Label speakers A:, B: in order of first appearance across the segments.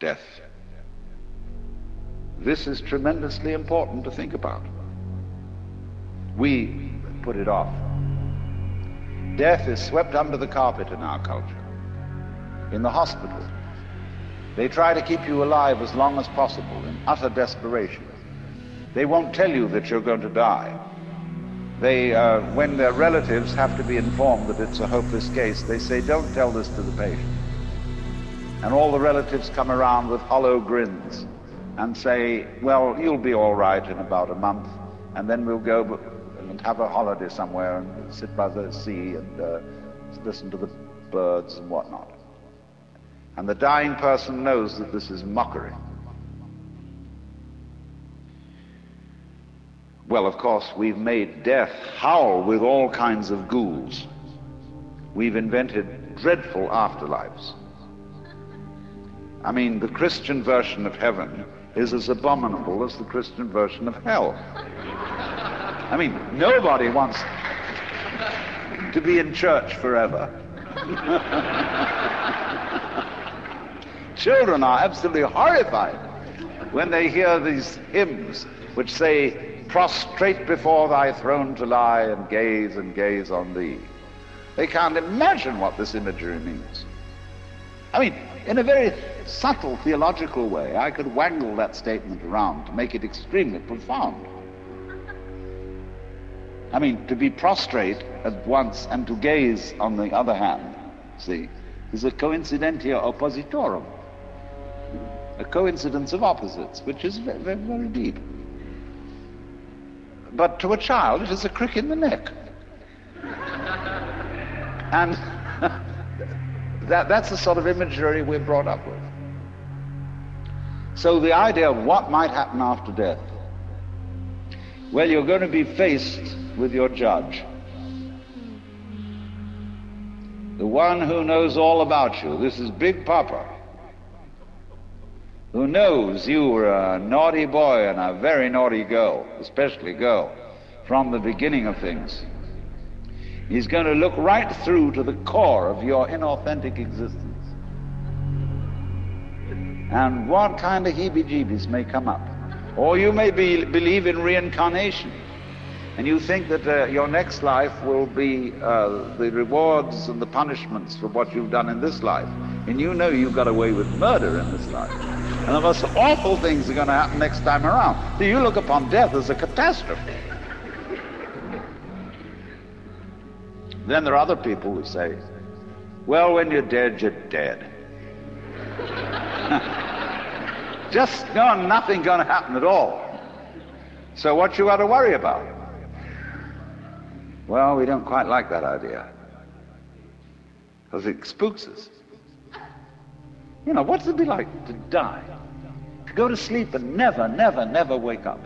A: death. This is tremendously important to think about. We put it off. Death is swept under the carpet in our culture. In the hospital, they try to keep you alive as long as possible in utter desperation. They won't tell you that you're going to die. When their relatives have to be informed that it's a hopeless case, they say, don't tell this to the patient. And all the relatives come around with hollow grins and say, well, you'll be all right in about a month, and then we'll go and have a holiday somewhere and sit by the sea and listen to the birds and whatnot. And the dying person knows that this is mockery. Well, of course, we've made death howl with all kinds of ghouls. We've invented dreadful afterlives. I mean, the Christian version of heaven is as abominable as the Christian version of hell. I mean, nobody wants to be in church forever. Children are absolutely horrified when they hear these hymns which say, prostrate before thy throne to lie and gaze on thee. They can't imagine what this imagery means. I mean, in a very subtle theological way, I could wangle that statement around to make it extremely profound. I mean, to be prostrate at once and to gaze on the other hand, see, is a coincidentia oppositorum, a coincidence of opposites, which is very, very, very deep. But to a child, it is a crick in the neck. And that's the sort of imagery we're brought up with. So the idea of what might happen after death, well, you're going to be faced with your judge, the one who knows all about you. This is Big Papa, who knows you were a naughty boy and a very naughty girl, especially girl, from the beginning of things. He's going to look right through to the core of your inauthentic existence. And what kind of heebie-jeebies may come up. Or you may believe in reincarnation, and you think that your next life will be the rewards and the punishments for what you've done in this life. And you know you got away with murder in this life. And the most awful things are going to happen next time around. So you look upon death as a catastrophe. Then there are other people who say, well, when you're dead, you're dead. Just nothing going to happen at all. So what you got to worry about? Well, we don't quite like that idea, because it spooks us. You know, what's it be like to die? To go to sleep and never, never, never wake up?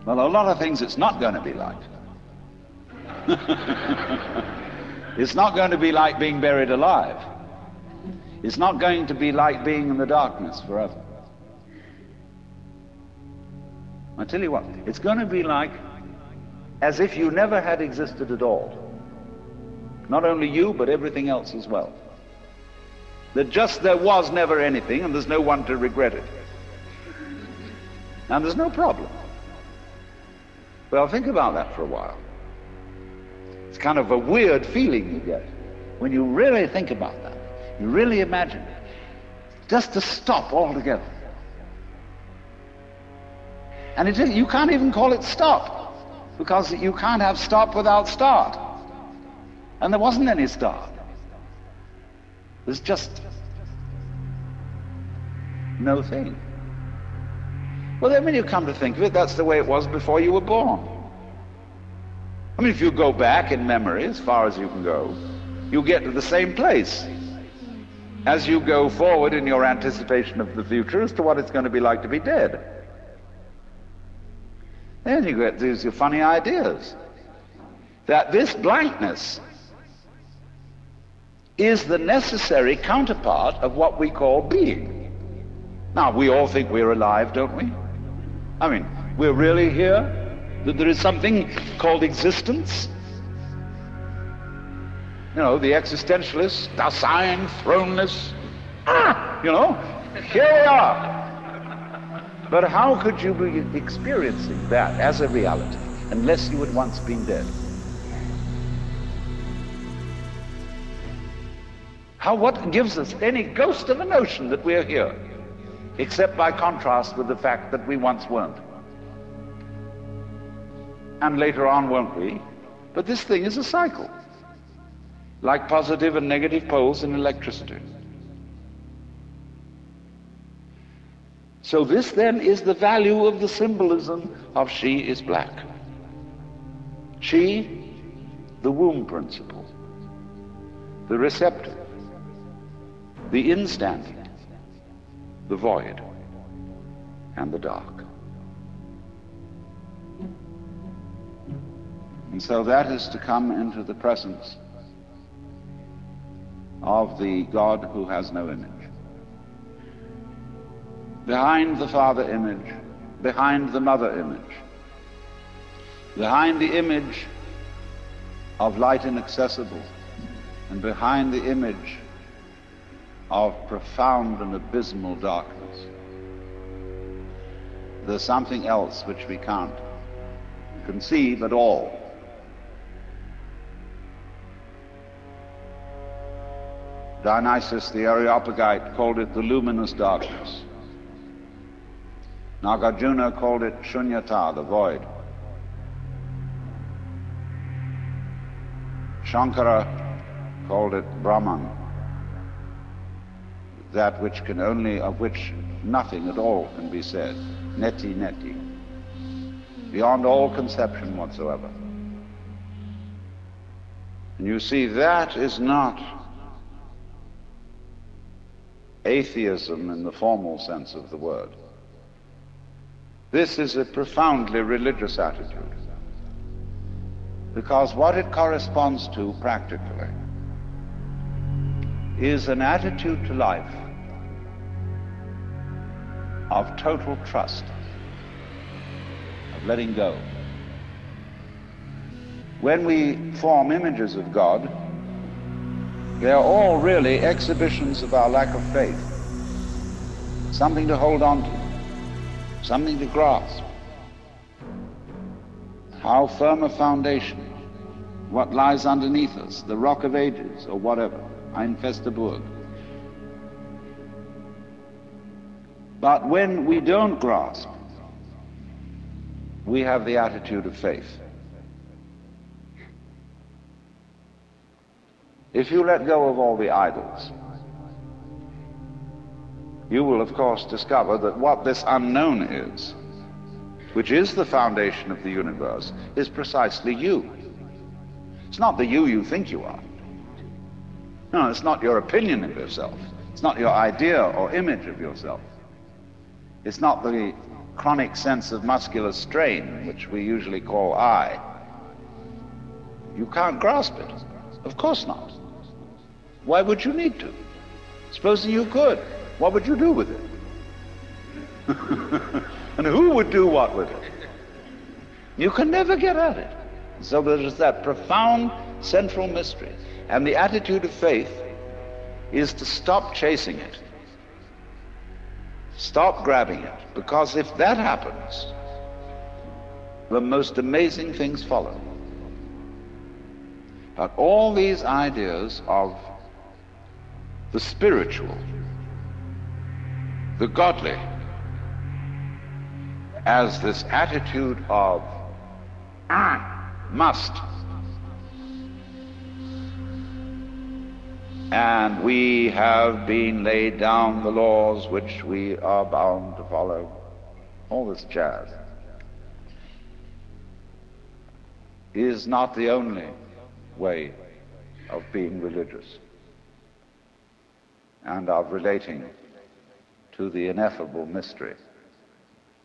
A: Well, a lot of things it's not going to be like. It's not going to be like being buried alive. It's not going to be like being in the darkness forever. I tell you what, it's going to be like as if you never had existed at all. Not only you, but everything else as well. That just there was never anything, and there's no one to regret it. And there's no problem. Well, think about that for a while. It's kind of a weird feeling you get when you really think about that. You really imagine it. Just to stop altogether. And you can't even call it stop, because you can't have stop without start. And there wasn't any start. There's just no thing. Well, then when you come to think of it, that's the way it was before you were born. I mean, if you go back in memory as far as you can go, you get to the same place as you go forward in your anticipation of the future as to what it's going to be like to be dead. Then you get these funny ideas that this blankness is the necessary counterpart of what we call being. Now, we all think we're alive, don't we? I mean, we're really here? That there is something called existence? You know, the existentialists, Dasein, throneless, You know, here we are. But how could you be experiencing that as a reality unless you had once been dead? What gives us any ghost of a notion that we're here, except by contrast with the fact that we once weren't? And later on won't we? But this thing is a cycle, like positive and negative poles in electricity. So this then is the value of the symbolism of she is black. She, the womb principle, the receptor, the instanding, the void, and the dark. And so that is to come into the presence of the God who has no image. Behind the Father image, behind the Mother image, behind the image of light inaccessible, and behind the image of profound and abysmal darkness, there's something else which we can't conceive at all. Dionysius the Areopagite called it the luminous darkness. Nagarjuna called it shunyata, the void. Shankara called it Brahman, that which can only, of which nothing at all can be said. Neti neti, beyond all conception whatsoever. And you see, that is not atheism in the formal sense of the word. This is a profoundly religious attitude, because what it corresponds to practically is an attitude to life of total trust, of letting go. When we form images of God, they are all really exhibitions of our lack of faith, something to hold on to, something to grasp. How firm a foundation, what lies underneath us, the rock of ages or whatever, ein feste Burg. But when we don't grasp, we have the attitude of faith. If you let go of all the idols, you will of course discover that what this unknown is, which is the foundation of the universe, is precisely you. It's not the you think you are. No, it's not your opinion of yourself. It's not your idea or image of yourself. It's not the chronic sense of muscular strain, which we usually call I. You can't grasp it. Of course not. Why would you need to? Supposing you could, what would you do with it? And who would do what with it? You can never get at it. So there is that profound central mystery. And the attitude of faith is to stop chasing it. Stop grabbing it. Because if that happens, the most amazing things follow. But all these ideas of the spiritual, the godly, as this attitude of must, and we have been laid down the laws which we are bound to follow, all this jazz, is not the only way of being religious and of relating to the ineffable mystery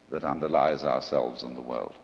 A: that underlies ourselves and the world.